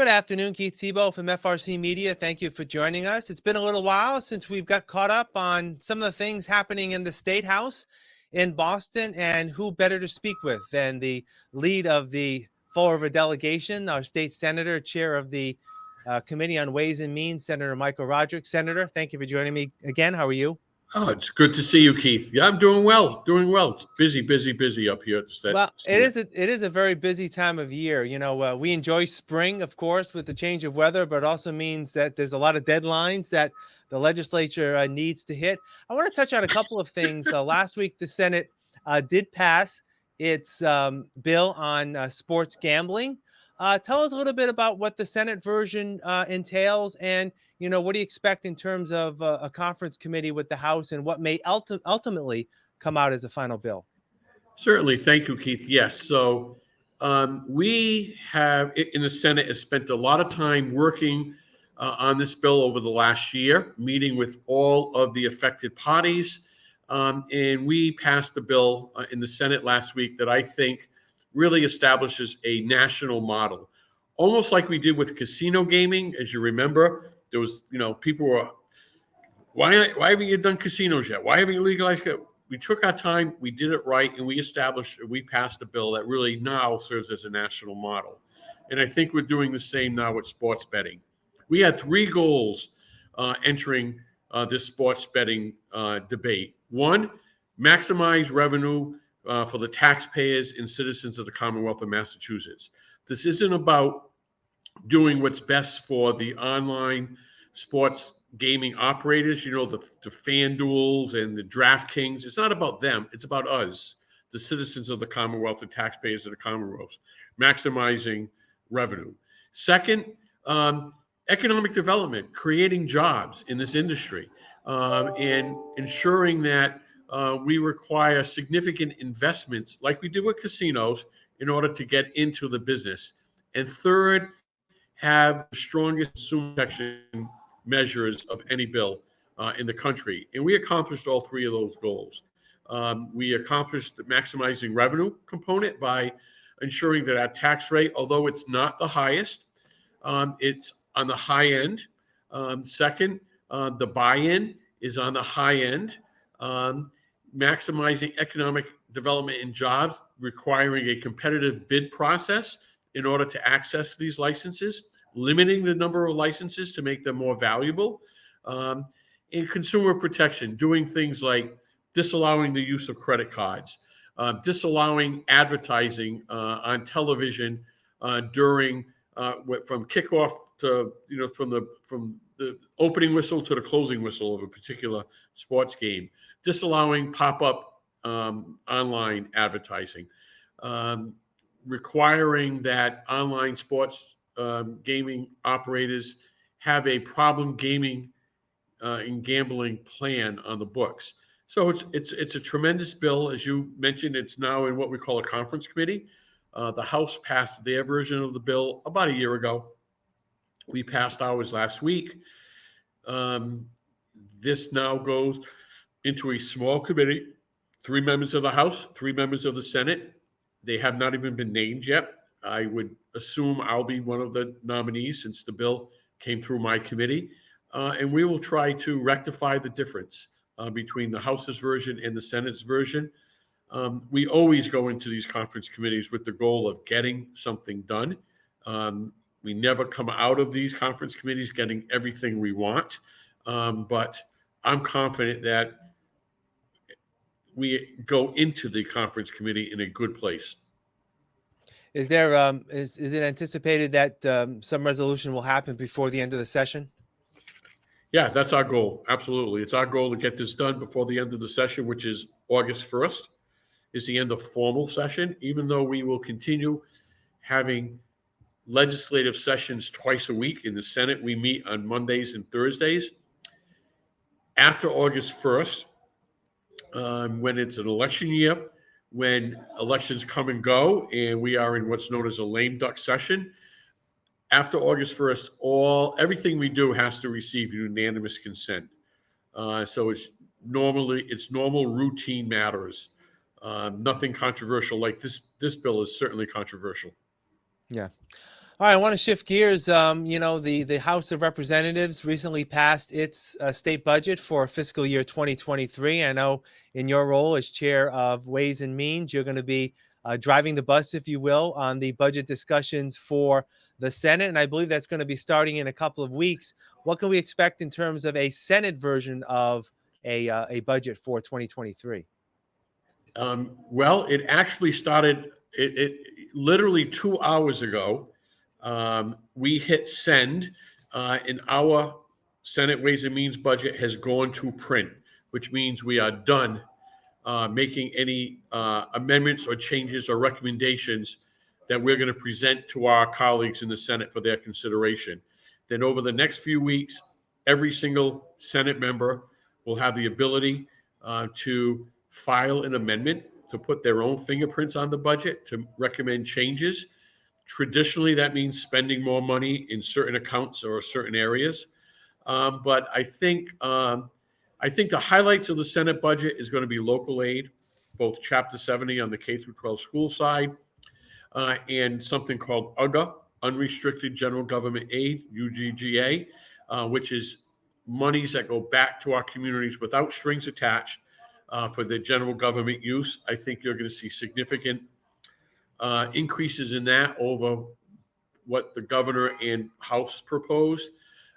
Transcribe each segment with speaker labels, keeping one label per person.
Speaker 1: afternoon, Keith Tebow from FRCMedia. Thank you for joining us. It's been a little while since we've got caught up on some of the things happening in the State House in Boston, and who better to speak with than the lead of the Fall River delegation, our state senator, chair of the Committee on Ways and Means, Senator Michael Rodrigues. Senator, thank you for joining me again. How are you?
Speaker 2: Oh, it's good to see you, Keith. Yeah, I'm doing well. It's busy up here at the state.
Speaker 1: Well, it is a very busy time of year. We enjoy spring, of course, with the change of weather, but it also means that there's a lot of deadlines that the legislature needs to hit. I want to touch on a couple of things. Last week, the Senate did pass its bill on sports gambling. Tell us a little bit about what the Senate version entails, and what do you expect in terms of a conference committee with the House, and what may ultimately come out as a final bill?
Speaker 2: Certainly. Thank you, Keith. Yes. So we have, in the Senate, has spent a lot of time working on this bill over the last year, meeting with all of the affected parties. And we passed a bill in the Senate last week that I think really establishes a national model, almost like we did with casino gaming. As you remember, there was, people were, why haven't you done casinos yet? Why haven't you legalized it? We took our time, we did it right, and we passed a bill that really now serves as a national model. And I think we're doing the same now with sports betting. We had three goals entering this sports betting debate. One, maximize revenue for the taxpayers and citizens of the Commonwealth of Massachusetts. This isn't about doing what's best for the online sports gaming operators, the FanDuels and the DraftKings. It's not about them. It's about us, the citizens of the Commonwealth, the taxpayers of the Commonwealth, maximizing revenue. Second, economic development, creating jobs in this industry, and ensuring that we require significant investments like we do with casinos in order to get into the business. And third, have the strongest consumer protection measures of any bill in the country. And we accomplished all three of those goals. We accomplished the maximizing revenue component by ensuring that our tax rate, although it's not the highest, it's on the high end. Second, the buy-in is on the high end. Maximizing economic development and jobs, requiring a competitive bid process in order to access these licenses, limiting the number of licenses to make them more valuable, and consumer protection, doing things like disallowing the use of credit cards, disallowing advertising on television during from kickoff to from the opening whistle to the closing whistle of a particular sports game, disallowing pop-up online advertising, requiring that online sports gaming operators have a problem gaming and gambling plan on the books. So it's a tremendous bill. As you mentioned, it's now in what we call a conference committee. The House passed their version of the bill about a year ago. We passed ours last week. This now goes into a small committee, 3 members of the House, 3 members of the Senate. They have not even been named yet. I would assume I'll be one of the nominees since the bill came through my committee. And we will try to rectify the difference between the House's version and the Senate's version. We always go into these conference committees with the goal of getting something done. We never come out of these conference committees getting everything we want. But I'm confident that we go into the conference committee in a good place.
Speaker 1: Is there is it anticipated that some resolution will happen before the end of the session?
Speaker 2: Yeah, that's our goal. Absolutely. It's our goal to get this done before the end of the session, which is August 1st, is the end of formal session, even though we will continue having legislative sessions twice a week. In the Senate, we meet on Mondays and Thursdays. After August 1st, when it's an election year, when elections come and go, and we are in what's known as a lame duck session, after August 1st, everything we do has to receive unanimous consent. So it's normal routine matters. Nothing controversial like this. This bill is certainly controversial.
Speaker 1: Yeah. All right, I want to shift gears. The House of Representatives recently passed its state budget for fiscal year 2023. I know in your role as chair of Ways and Means, you're going to be driving the bus, if you will, on the budget discussions for the Senate. And I believe that's going to be starting in a couple of weeks. What can we expect in terms of a Senate version of a budget for 2023?
Speaker 2: Well, it actually started it literally 2 hours ago. We hit send, and our Senate Ways and Means budget has gone to print, which means we are done making any amendments or changes or recommendations that we're going to present to our colleagues in the Senate for their consideration. Then over the next few weeks, every single Senate member will have the ability to file an amendment to put their own fingerprints on the budget, to recommend changes. Traditionally, that means spending more money in certain accounts or certain areas. But I think the highlights of the Senate budget is going to be local aid, both Chapter 70 on the K through 12 school side, and something called UGA, Unrestricted General Government Aid, UGGA, which is monies that go back to our communities without strings attached for the general government use. I think you're going to see significant increases in that over what the governor and House proposed.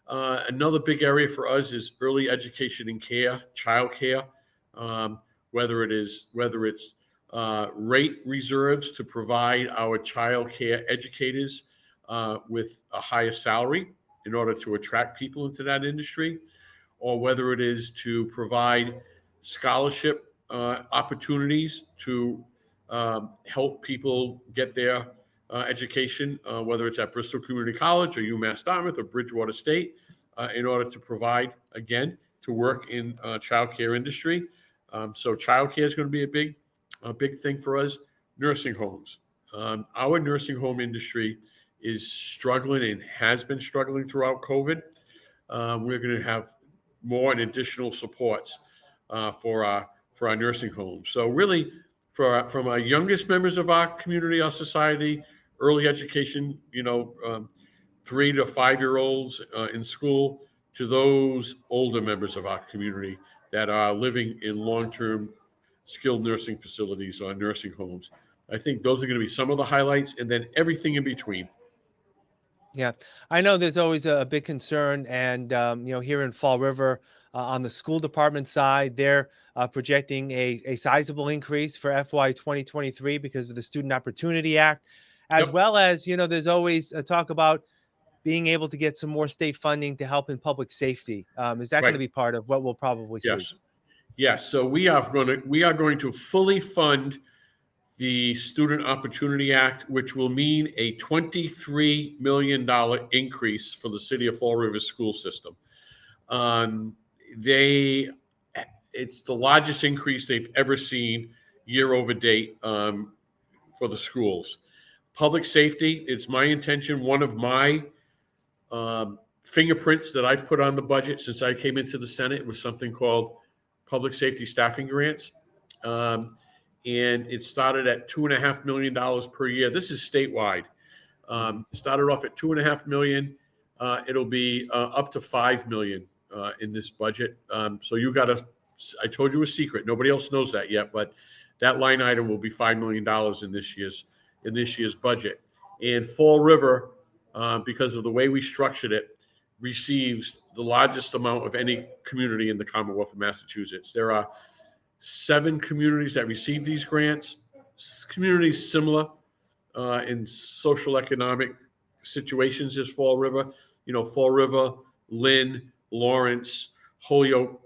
Speaker 2: Another big area for us is early education and care, child care, whether it's rate reserves to provide our child care educators with a higher salary in order to attract people into that industry, or whether it is to provide scholarship opportunities to help people get their education, whether it's at Bristol Community College or UMass Dartmouth or Bridgewater State, in order to provide, again, to work in childcare industry. So childcare is going to be a big thing for us. Nursing homes. Our nursing home industry is struggling and has been struggling throughout COVID. We're going to have more and additional supports for our nursing homes. So really, from our youngest members of our community, our society, early education, 3 to 5 year olds in school, to those older members of our community that are living in long-term skilled nursing facilities or nursing homes. I think those are going to be some of the highlights, and then everything in between.
Speaker 1: Yeah, I know there's always a big concern, and here in Fall River, on the school department side, they're projecting a sizable increase for FY 2023 because of the Student Opportunity Act, as
Speaker 2: Yep.
Speaker 1: well as there's always a talk about being able to get some more state funding to help in public safety. Is that going to
Speaker 2: Right.
Speaker 1: be part of what we'll probably see?
Speaker 2: Yes. Yes. So we are going to fully fund the Student Opportunity Act, which will mean a $23 million increase for the city of Fall River school system. Um, it's the largest increase they've ever seen year over date for the schools. Public safety, it's my intention, one of my fingerprints that I've put on the budget since I came into the Senate was something called public safety staffing grants. And it started at $2.5 million per year. This is statewide. Started off at $2.5 million. It'll be up to $5 million in this budget. So I told you a secret. Nobody else knows that yet, but that line item will be $5 million in this year's budget. And Fall River, because of the way we structured it, receives the largest amount of any community in the Commonwealth of Massachusetts. There are 7 communities that receive these grants, communities similar in social economic situations as Fall River. Fall River, Lynn, Lawrence, Holyoke,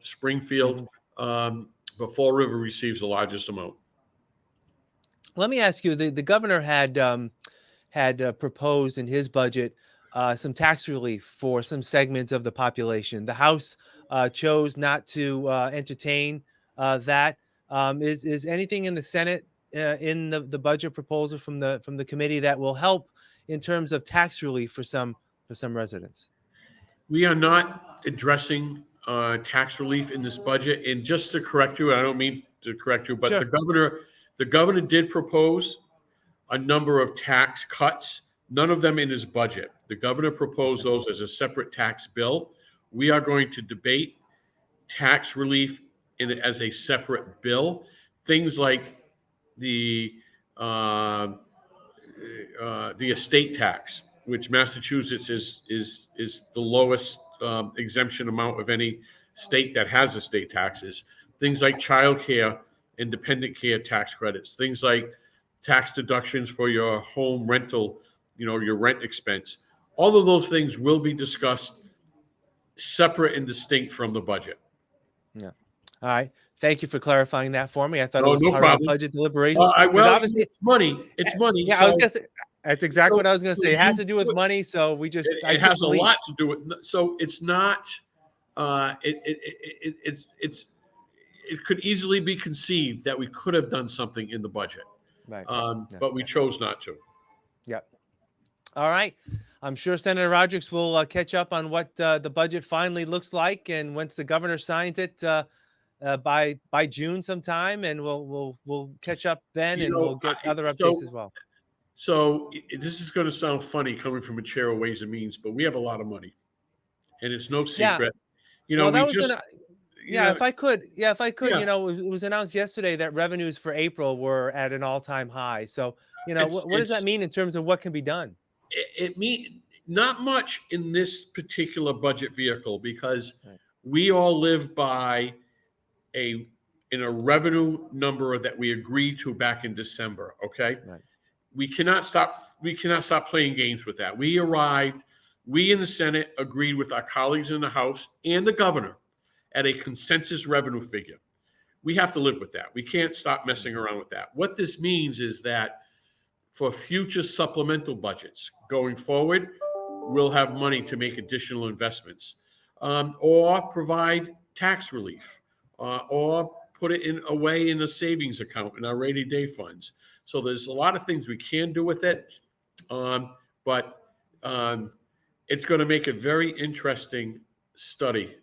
Speaker 2: Springfield. But Fall River receives the largest amount.
Speaker 1: Let me ask you: the governor had proposed in his budget some tax relief for some segments of the population. The House chose not to entertain that. Is anything in the Senate in the budget proposal from the committee that will help in terms of tax relief for some residents?
Speaker 2: We are not addressing tax relief in this budget. And just to correct you, I don't mean to correct you, but
Speaker 1: Sure.
Speaker 2: the governor did propose a number of tax cuts, None of them in his budget. The governor proposed those as a separate tax bill. We are going to debate tax relief as a separate bill. Things like the uh, the estate tax, which Massachusetts is the lowest exemption amount of any state that has estate taxes. Things like child care and dependent care tax credits. Things like tax deductions for your home rental, your rent expense. All of those things will be discussed separate and distinct from the budget.
Speaker 1: Yeah. All right. Thank you for clarifying that for me. I thought it
Speaker 2: No,
Speaker 1: was
Speaker 2: no
Speaker 1: part of the
Speaker 2: problem.
Speaker 1: budget deliberations because
Speaker 2: Well,
Speaker 1: obviously,
Speaker 2: it's money. It's money.
Speaker 1: yeah, I was
Speaker 2: So,
Speaker 1: just that's exactly what I was going to
Speaker 2: so
Speaker 1: say. It has
Speaker 2: you
Speaker 1: to do with
Speaker 2: put,
Speaker 1: money, so I
Speaker 2: it
Speaker 1: took
Speaker 2: has
Speaker 1: the
Speaker 2: a
Speaker 1: lead.
Speaker 2: lot to do with. So it's not. It could easily be conceived that we could have done something in the budget,
Speaker 1: Right. Yeah,
Speaker 2: but we
Speaker 1: yeah.
Speaker 2: chose not to.
Speaker 1: Yep. All right. I'm sure Senator Rodrigues will catch up on what the budget finally looks like, and once the governor signs it by June sometime, and we'll catch up then, and we'll get other updates as well.
Speaker 2: So this is going to sound funny coming from a chair of Ways and Means, but we have a lot of money, and it's no
Speaker 1: Yeah.
Speaker 2: secret.
Speaker 1: Well, that
Speaker 2: We
Speaker 1: was
Speaker 2: just,
Speaker 1: gonna. Yeah, if I could,
Speaker 2: yeah,
Speaker 1: it was announced yesterday that revenues for April were at an all-time high. So,
Speaker 2: it's
Speaker 1: what does that
Speaker 2: it's
Speaker 1: mean in terms of what can be done?
Speaker 2: it mean not much in this particular budget vehicle because
Speaker 1: Right.
Speaker 2: we all live by a in a revenue number that we agreed to back in December. Okay,
Speaker 1: Right.
Speaker 2: we cannot stop playing games with that. We in the Senate agreed with our colleagues in the House and the governor at a consensus revenue figure. We have to live with that. We can't stop messing around with that. What this means is that for future supplemental budgets going forward, we'll have money to make additional investments, or provide tax relief, or put it away in a savings account in our rainy day funds. So there's a lot of things we can do with it, but it's going to make a very interesting study.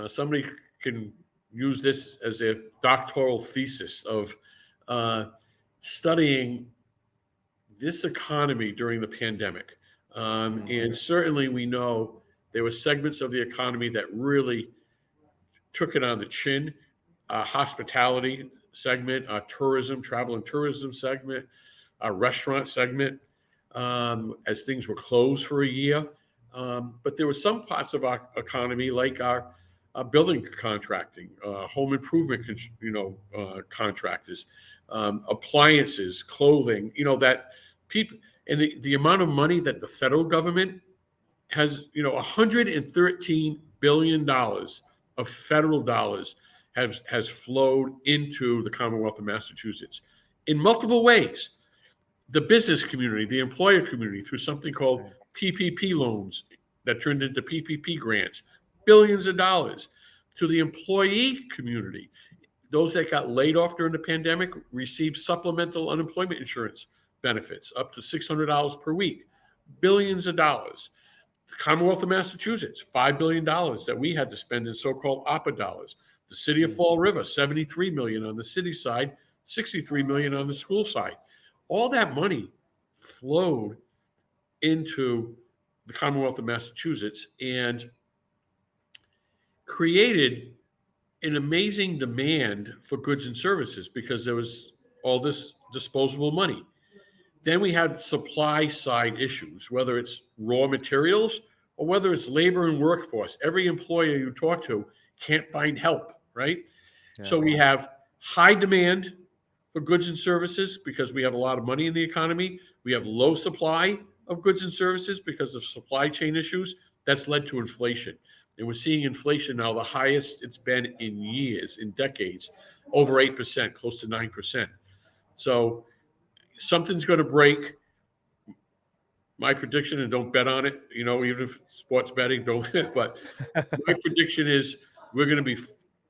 Speaker 2: Somebody can use this as a doctoral thesis of studying this economy during the pandemic. And certainly we know there were segments of the economy that really took it on the chin. Hospitality segment, tourism, travel and tourism segment, restaurant segment, as things were closed for a year. But there were some parts of our economy, like our building contracting, home improvement, contractors, appliances, clothing. That people, and the amount of money that the federal government has, $113 billion of federal dollars has flowed into the Commonwealth of Massachusetts in multiple ways. The business community, the employer community, through something called PPP loans that turned into PPP grants, billions of dollars. To the employee community, those that got laid off during the pandemic received supplemental unemployment insurance benefits up to $600 per week, billions of dollars. The Commonwealth of Massachusetts, $5 billion that we had to spend in so-called APA dollars. The city of Fall River, $73 million on the city side, $63 million on the school side. All that money flowed into the Commonwealth of Massachusetts and created an amazing demand for goods and services because there was all this disposable money. Then we had supply side issues, whether it's raw materials or whether it's labor and workforce. Every employer you talk to can't find help, right?
Speaker 1: Yeah.
Speaker 2: So we have high demand for goods and services because we have a lot of money in the economy. We have low supply of goods and services because of supply chain issues. That's led to inflation. And we're seeing inflation now the highest it's been in years, in decades, over 8%, close to 9%. So something's going to break. My prediction, and don't bet on it, even if sports betting, don't, but my prediction is we're going to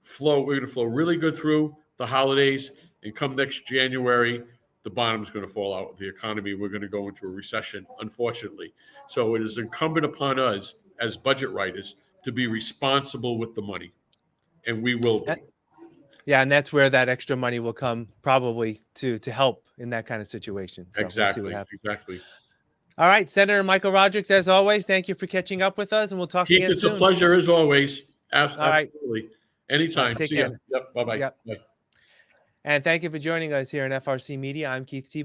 Speaker 2: flow really good through the holidays, and come next January, the bottom's going to fall out of the economy. We're going to go into a recession, unfortunately. So it is incumbent upon us as budget writers to be responsible with the money, and we will be.
Speaker 1: Yeah, and that's where that extra money will come, probably to help in that kind of situation. So
Speaker 2: Exactly.
Speaker 1: we'll see what happens.
Speaker 2: Exactly.
Speaker 1: All right, Senator Michael Rodrigues, as always, thank you for catching up with us, and we'll talk
Speaker 2: Keith,
Speaker 1: again
Speaker 2: it's a
Speaker 1: soon.
Speaker 2: pleasure as always.
Speaker 1: All right.
Speaker 2: Absolutely.
Speaker 1: All right.
Speaker 2: Anytime.
Speaker 1: Take
Speaker 2: See ya.
Speaker 1: care.
Speaker 2: Yep. Bye-bye.
Speaker 1: Yep.
Speaker 2: Bye.
Speaker 1: And thank you for joining us here in FRC Media. I'm Keith Tebow.